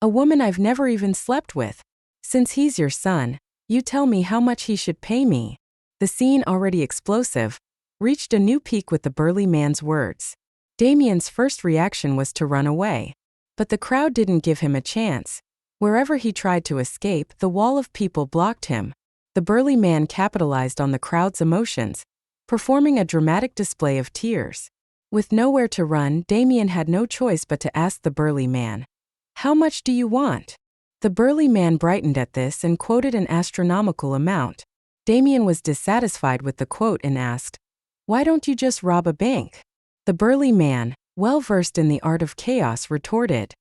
A woman I've never even slept with. Since he's your son, you tell me how much he should pay me." The scene, already explosive, reached a new peak with the burly man's words. Damien's first reaction was to run away. But the crowd didn't give him a chance. Wherever he tried to escape, the wall of people blocked him. The burly man capitalized on the crowd's emotions, performing a dramatic display of tears. With nowhere to run, Damien had no choice but to ask the burly man, "How much do you want?" The burly man brightened at this and quoted an astronomical amount. Damien was dissatisfied with the quote and asked, "Why don't you just rob a bank?" The burly man, well versed in the art of chaos, retorted,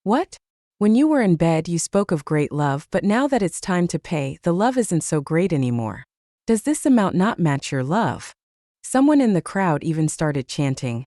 "What? When you were in bed you spoke of great love, but now that it's time to pay, the love isn't so great anymore. Does this amount not match your love?" Someone in the crowd even started chanting,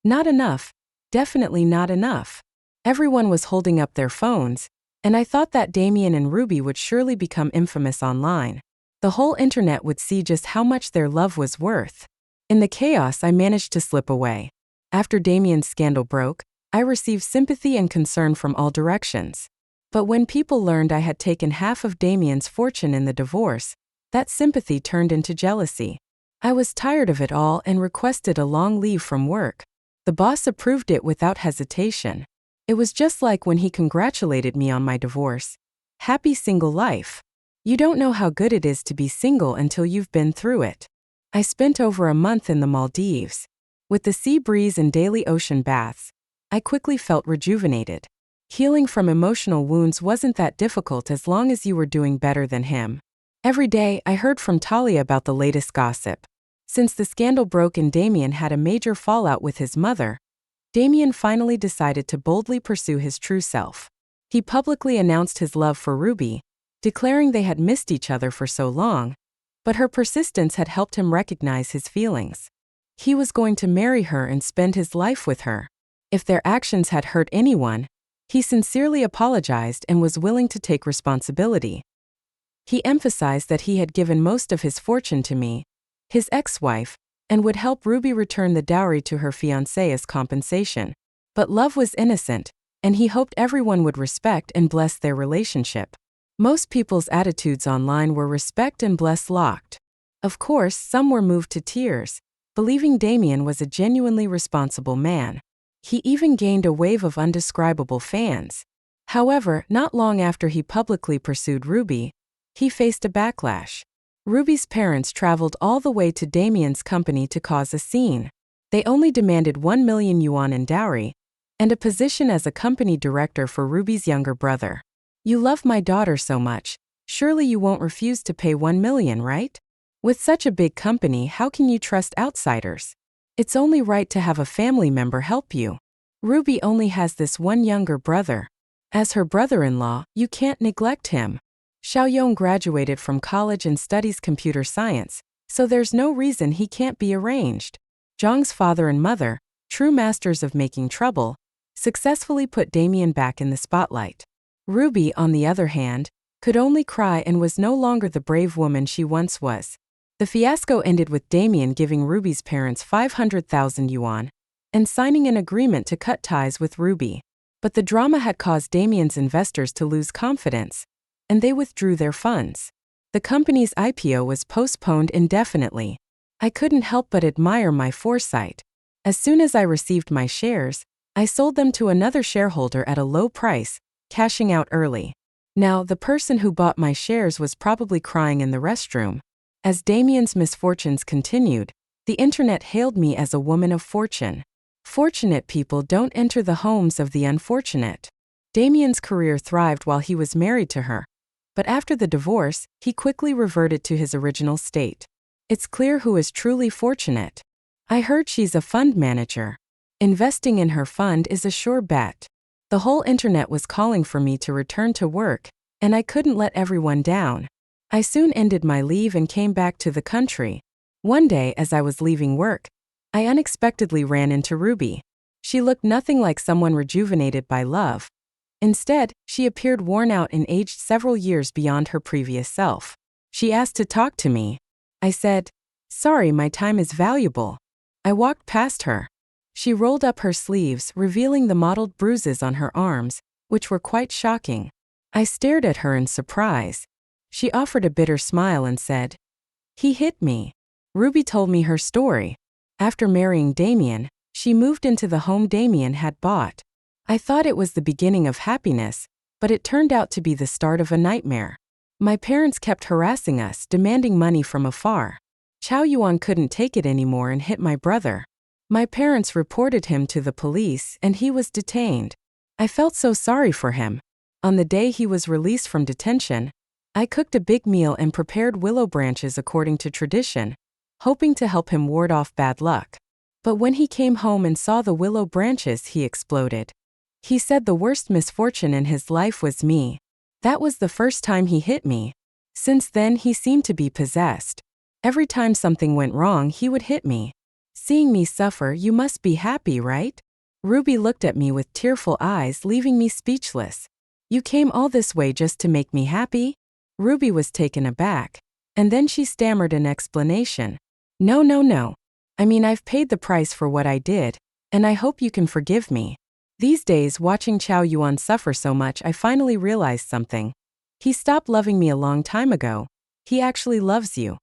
"Not enough, definitely not enough." Everyone was holding up their phones, and I thought that Damien and Ruby would surely become infamous online. The whole internet would see just how much their love was worth. In the chaos, I managed to slip away. After Damien's scandal broke, I received sympathy and concern from all directions. But when people learned I had taken half of Damien's fortune in the divorce, that sympathy turned into jealousy. I was tired of it all and requested a long leave from work. The boss approved it without hesitation. It was just like when he congratulated me on my divorce. Happy single life. You don't know how good it is to be single until you've been through it. I spent over a month in the Maldives. With the sea breeze and daily ocean baths, I quickly felt rejuvenated. Healing from emotional wounds wasn't that difficult as long as you were doing better than him. Every day, I heard from Talia about the latest gossip. Since the scandal broke and Damien had a major fallout with his mother, Damien finally decided to boldly pursue his true self. He publicly announced his love for Ruby, declaring they had missed each other for so long, but her persistence had helped him recognize his feelings. He was going to marry her and spend his life with her. If their actions had hurt anyone, he sincerely apologized and was willing to take responsibility. He emphasized that he had given most of his fortune to me, his ex-wife, and would help Ruby return the dowry to her fiancé as compensation. But love was innocent, and he hoped everyone would respect and bless their relationship. Most people's attitudes online were respect and bless locked. Of course, some were moved to tears, believing Damien was a genuinely responsible man. He even gained a wave of undescribable fans. However, not long after he publicly pursued Ruby, he faced a backlash. Ruby's parents traveled all the way to Damien's company to cause a scene. They only demanded 1 million yuan in dowry, and a position as a company director for Ruby's younger brother. "You love my daughter so much, surely you won't refuse to pay 1 million, right? With such a big company, how can you trust outsiders? It's only right to have a family member help you. Ruby only has this one younger brother. As her brother-in-law, you can't neglect him. Xiaoyong graduated from college and studies computer science, so there's no reason he can't be arranged." Zhang's father and mother, true masters of making trouble, successfully put Damien back in the spotlight. Ruby, on the other hand, could only cry and was no longer the brave woman she once was. The fiasco ended with Damien giving Ruby's parents 500,000 yuan and signing an agreement to cut ties with Ruby. But the drama had caused Damien's investors to lose confidence, and they withdrew their funds. The company's IPO was postponed indefinitely. I couldn't help but admire my foresight. As soon as I received my shares, I sold them to another shareholder at a low price, cashing out early. Now, the person who bought my shares was probably crying in the restroom. As Damien's misfortunes continued, the internet hailed me as a woman of fortune. Fortunate people don't enter the homes of the unfortunate. Damien's career thrived while he was married to her, but after the divorce, he quickly reverted to his original state. It's clear who is truly fortunate. I heard she's a fund manager. Investing in her fund is a sure bet. The whole internet was calling for me to return to work, and I couldn't let everyone down. I soon ended my leave and came back to the country. One day, as I was leaving work, I unexpectedly ran into Ruby. She looked nothing like someone rejuvenated by love. Instead, she appeared worn out and aged several years beyond her previous self. She asked to talk to me. I said, "Sorry, my time is valuable." I walked past her. She rolled up her sleeves, revealing the mottled bruises on her arms, which were quite shocking. I stared at her in surprise. She offered a bitter smile and said, "He hit me." Ruby told me her story. After marrying Damien, she moved into the home Damien had bought. I thought it was the beginning of happiness, but it turned out to be the start of a nightmare. My parents kept harassing us, demanding money from afar. Chow Yuan couldn't take it anymore and hit my brother. My parents reported him to the police and he was detained. I felt so sorry for him. On the day he was released from detention, I cooked a big meal and prepared willow branches according to tradition, hoping to help him ward off bad luck. But when he came home and saw the willow branches, he exploded. He said the worst misfortune in his life was me. That was the first time he hit me. Since then, he seemed to be possessed. Every time something went wrong, he would hit me. Seeing me suffer, you must be happy, right? Ruby looked at me with tearful eyes, leaving me speechless. You came all this way just to make me happy? Ruby was taken aback, and then she stammered an explanation. No. I mean, I've paid the price for what I did, and I hope you can forgive me. These days, watching Chow Yuan suffer so much, I finally realized something. He stopped loving me a long time ago. He actually loves you.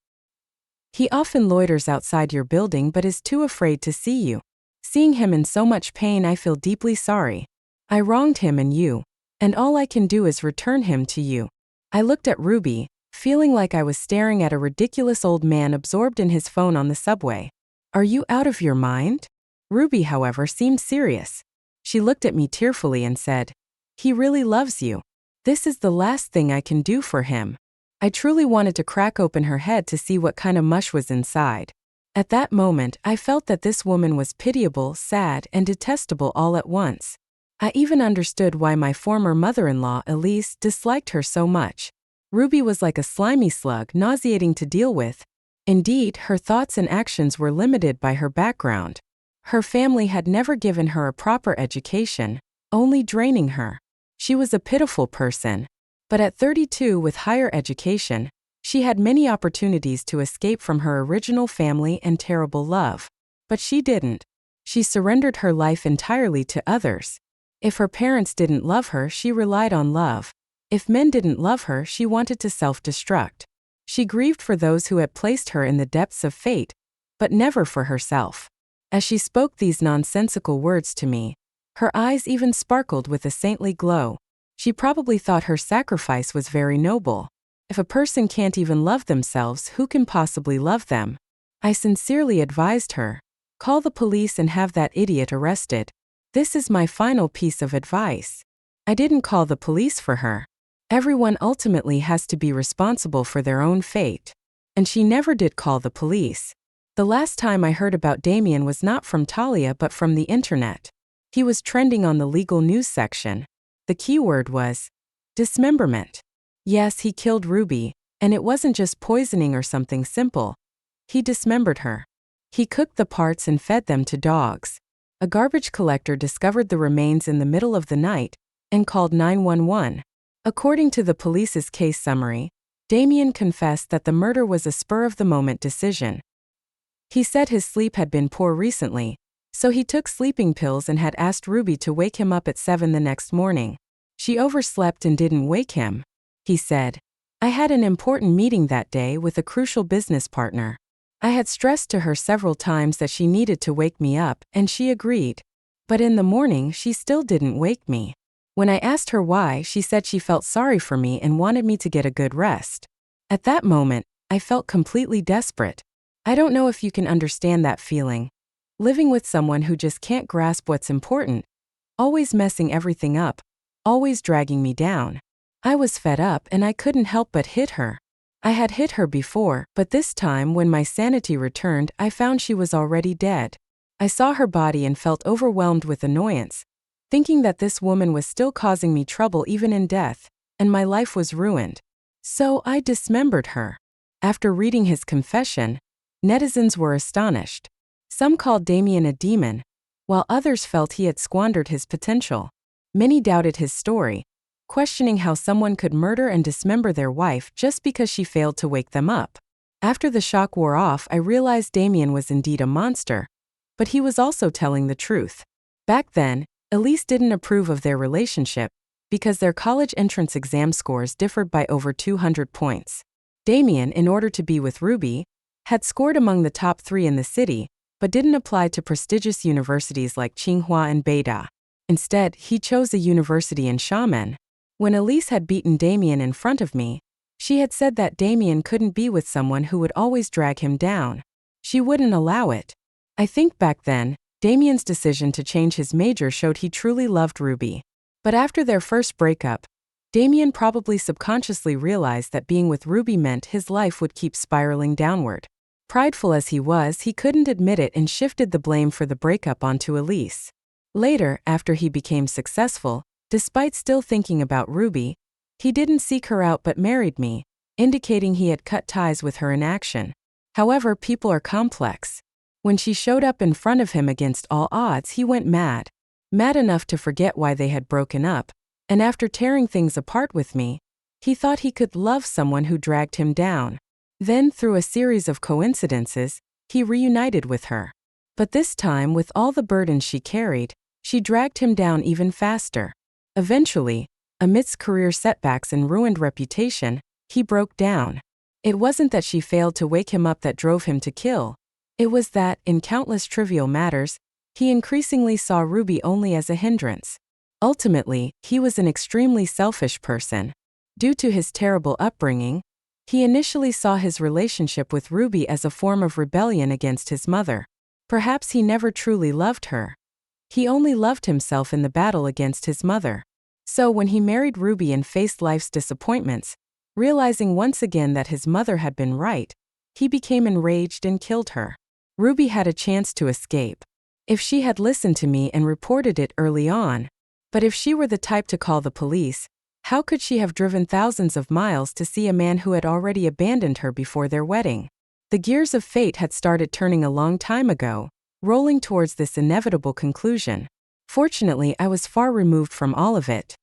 He often loiters outside your building but is too afraid to see you. Seeing him in so much pain, I feel deeply sorry. I wronged him and you, and all I can do is return him to you. I looked at Ruby, feeling like I was staring at a ridiculous old man absorbed in his phone on the subway. Are you out of your mind? Ruby, however, seemed serious. She looked at me tearfully and said, "He really loves you. This is the last thing I can do for him." I truly wanted to crack open her head to see what kind of mush was inside. At that moment, I felt that this woman was pitiable, sad, and detestable all at once. I even understood why my former mother-in-law, Elise, disliked her so much. Ruby was like a slimy slug, nauseating to deal with. Indeed, her thoughts and actions were limited by her background. Her family had never given her a proper education, only draining her. She was a pitiful person. But at 32, with higher education, she had many opportunities to escape from her original family and terrible love. But she didn't. She surrendered her life entirely to others. If her parents didn't love her, she relied on love. If men didn't love her, she wanted to self-destruct. She grieved for those who had placed her in the depths of fate, but never for herself. As she spoke these nonsensical words to me, her eyes even sparkled with a saintly glow. She probably thought her sacrifice was very noble. If a person can't even love themselves, who can possibly love them? I sincerely advised her, call the police and have that idiot arrested. This is my final piece of advice. I didn't call the police for her. Everyone ultimately has to be responsible for their own fate. And she never did call the police. The last time I heard about Damien was not from Talia but from the internet. He was trending on the legal news section. The keyword was dismemberment. Yes, he killed Ruby, and it wasn't just poisoning or something simple. He dismembered her. He cooked the parts and fed them to dogs. A garbage collector discovered the remains in the middle of the night and called 911. According to the police's case summary, Damien confessed that the murder was a spur-of-the-moment decision. He said his sleep had been poor recently, So he took sleeping pills and had asked Ruby to wake him up at 7 the next morning. She overslept and didn't wake him. He said, "I had an important meeting that day with a crucial business partner. I had stressed to her several times that she needed to wake me up, and she agreed. But in the morning, she still didn't wake me. When I asked her why, she said she felt sorry for me and wanted me to get a good rest. At that moment, I felt completely desperate. I don't know if you can understand that feeling. Living with someone who just can't grasp what's important, always messing everything up, always dragging me down. I was fed up and I couldn't help but hit her. I had hit her before, but this time when my sanity returned, I found she was already dead. I saw her body and felt overwhelmed with annoyance, thinking that this woman was still causing me trouble even in death, and my life was ruined. So I dismembered her." After reading his confession, netizens were astonished. Some called Damien a demon, while others felt he had squandered his potential. Many doubted his story, questioning how someone could murder and dismember their wife just because she failed to wake them up. After the shock wore off, I realized Damien was indeed a monster, but he was also telling the truth. Back then, Elise didn't approve of their relationship because their college entrance exam scores differed by over 200 points. Damien, in order to be with Ruby, had scored among the top 3 in the city, but didn't apply to prestigious universities like Tsinghua and Beida. Instead, he chose a university in Xiamen. When Elise had beaten Damien in front of me, she had said that Damien couldn't be with someone who would always drag him down. She wouldn't allow it. I think back then, Damien's decision to change his major showed he truly loved Ruby. But after their first breakup, Damien probably subconsciously realized that being with Ruby meant his life would keep spiraling downward. Prideful as he was, he couldn't admit it and shifted the blame for the breakup onto Elise. Later, after he became successful, despite still thinking about Ruby, he didn't seek her out but married me, indicating he had cut ties with her in action. However, people are complex. When she showed up in front of him against all odds, he went mad. Mad enough to forget why they had broken up, and after tearing things apart with me, he thought he could love someone who dragged him down. Then, through a series of coincidences, he reunited with her. But this time, with all the burdens she carried, she dragged him down even faster. Eventually, amidst career setbacks and ruined reputation, he broke down. It wasn't that she failed to wake him up that drove him to kill. It was that, in countless trivial matters, he increasingly saw Ruby only as a hindrance. Ultimately, he was an extremely selfish person. Due to his terrible upbringing, he initially saw his relationship with Ruby as a form of rebellion against his mother. Perhaps he never truly loved her. He only loved himself in the battle against his mother. So when he married Ruby and faced life's disappointments, realizing once again that his mother had been right, he became enraged and killed her. Ruby had a chance to escape if she had listened to me and reported it early on. But if she were the type to call the police, how could she have driven thousands of miles to see a man who had already abandoned her before their wedding? The gears of fate had started turning a long time ago, rolling towards this inevitable conclusion. Fortunately, I was far removed from all of it.